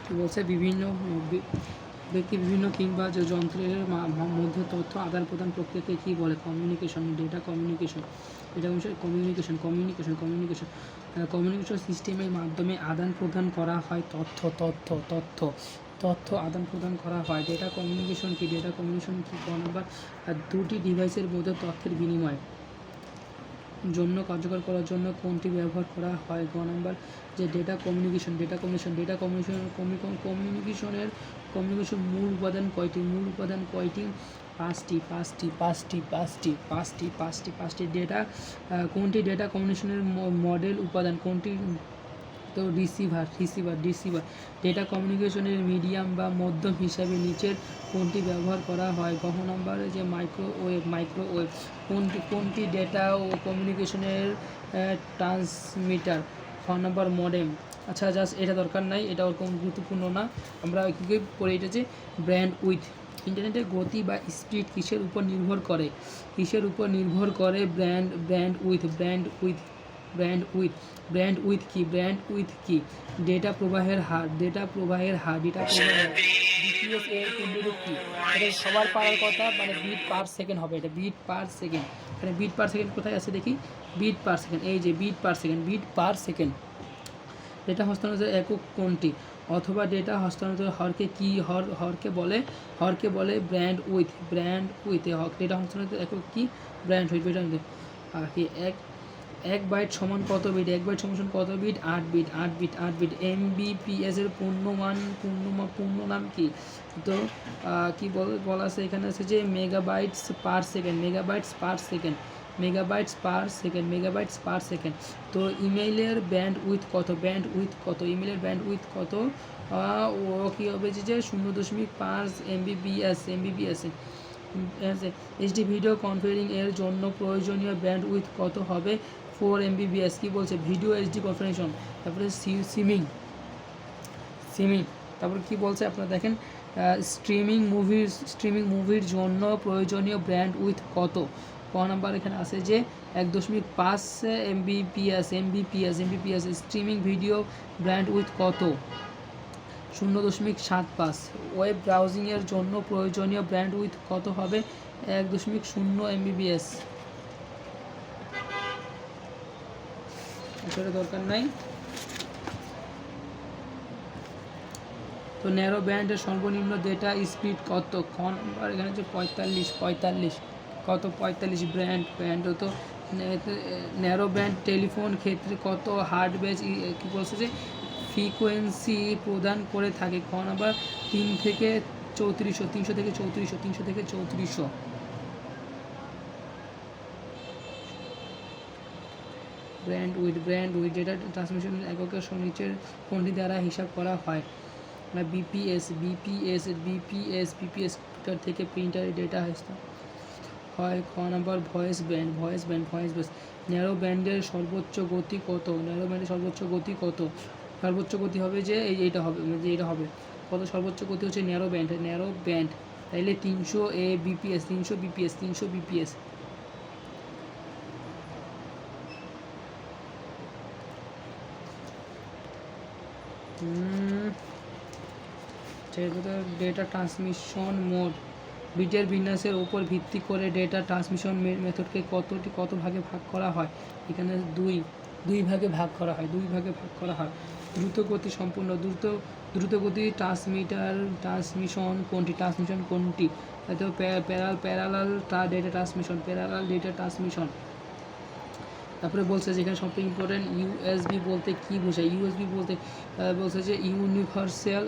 কী বলছে, বিভিন্ন ব্যক্তি বিভিন্ন কিংবা যে যন্ত্রের মধ্যে তথ্য আদান প্রদান প্রক্রিয়াকে কী বলে? Communication, data communication. এটা কমিউনিকেশন কমিউনিকেশন কমিউনিকেশন কমিউনিকেশন সিস্টেমের মাধ্যমে আদান প্রদান করা হয় তথ্য তথ্য তথ্য তথ্য আদান প্রদান করা হয়। ডেটা কমিউনিকেশন কি? ডেটা কমিউনিকেশন কি? ক নাম্বার, দুটি ডিভাইসের মধ্যে তথ্যের বিনিময় জন্য কার্যকর করার জন্য কোনটি ব্যবহার করা হয়? গ নাম্বার, যে ডেটা কমিউনিকেশন কমিউনিকেশনের মূল উপাদান কয়টি? পাঁচটি। ডেটা কোনটি ডেটা কমিউনিকেশনের মডেল উপাদান? কোনটি? তো রিসিভার। ডেটা কমিউনিকেশনের মিডিয়াম বা মাধ্যম হিসাবে নিচের কোনটি ব্যবহার করা হয়? গ নম্বরে, যে মাইক্রোওয়েভ। কোনটি ডেটা ও কমিউনিকেশনের ট্রান্সমিটার? খ নম্বর, মডেম। আচ্ছা, জাস্ট এটা দরকার নাই, এটা ওরকম গুরুত্বপূর্ণ না। আমরা কী পড়ে, এটা যে ব্যান্ড উইথ। ইন্টারনেটের গতি বা স্পিড কিসের উপর নির্ভর করে? ব্যান্ড উইথ কি? ডেটা প্রবাহের হার। বিপিএস এর পূর্ণরূপ কি? এটা সবার পারার কথা, মানে বিট পার সেকেন্ড হবে। এটা বিট পার সেকেন্ড। এখানে বিট পার সেকেন্ড কোথায় আছে দেখি? বিট পার সেকেন্ড, এই যে বিট পার সেকেন্ড। ডেটা হস্তান্তরের একক কোনটি? অথবা ডেটা হস্তান্তরের হরকে বলে ব্যান্ড উইথ। ডেটা হস্তান্তরের একক কি? Band with. আর কি, এক বাইট সমান কত বিট? 8 বিট। এমবিপিএস এর পূর্ণ নাম কি? তো কি বলা আছে এখানে, আছে যে মেগাবাইটস পার সেকেন্ড। তো ইমেইলের ব্যান্ড উইথ কত? ইমেইলের ব্যান্ড উইথ কত? ও কি হবে, যে 0.5 এমবিপিএস। এইচডি ভিডিও কনফারেন্সিং এর জন্য প্রয়োজনীয় ব্যান্ড উইথ কত হবে? 4 এমবিপিএস। কি বলছে? Video HD conferencing. তারপরে সিমিং। তারপর কি বলছে আপনারা দেখেন, স্ট্রিমিং মুভির জন্য প্রয়োজনীয় ব্যান্ড উইথ কত? ক নাম্বার এখানে আছে যে 1.5 Mbps. Streaming video band with কত? 0.75। ওয়েব ব্রাউজিংয়ের জন্য প্রয়োজনীয় ব্যান্ড উইথ কত হবে? 1.0 এমবিপিএস। এটা দরকার নাই। তো ন্যারো ব্যান্ডের সর্বনিম্ন ডেটা স্পিড কত? খ নম্বর এখানে হচ্ছে 45। কত? 45 ব্যান্ড হতো। ন্যারো ব্যান্ড টেলিফোন ক্ষেত্রে কত হার্টবেজ কী বলছে, যে ফ্রিকোয়েন্সি প্রদান করে থাকে? খ নম্বর 300 থেকে 3400। ব্যান্ড উইথ ডেটা ট্রান্সমিশন এককের নিচের কোনটি দ্বারা হিসাব করা হয়? বিপিএস থেকে প্রিন্টারে ডেটা হয়। খ নাম্বার ভয়েস ব্যান্ড। ন্যারো ব্যান্ডের সর্বোচ্চ গতি কত? সর্বোচ্চ গতি হবে যে এইটা হবে কত? সর্বোচ্চ গতি হচ্ছে ন্যারো ব্যান্ড। তাইলে 300 বিপিএস। Data transmission mode. বিটের বিন্যাসের উপর ভিত্তি করে ডেটা ট্রান্সমিশন মেথডকে কত ভাগে ভাগ করা হয়? এখানে দুই ভাগে ভাগ করা হয়। দ্রুতগতি সম্পূর্ণ দ্রুতগতি ট্রান্সমিশন কোনটি? হয়তো প্যারালাল ডেটা ট্রান্সমিশন। তারপরে বলছে যে এখানে সবথেকে ইম্পর্টেন্ট, ইউএসবি বলতে কি বোঝায়? ইউএসবি বলতে বলছে যে ইউনিভার্সাল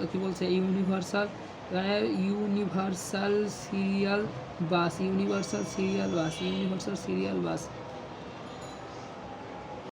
সিরিয়াল বাস।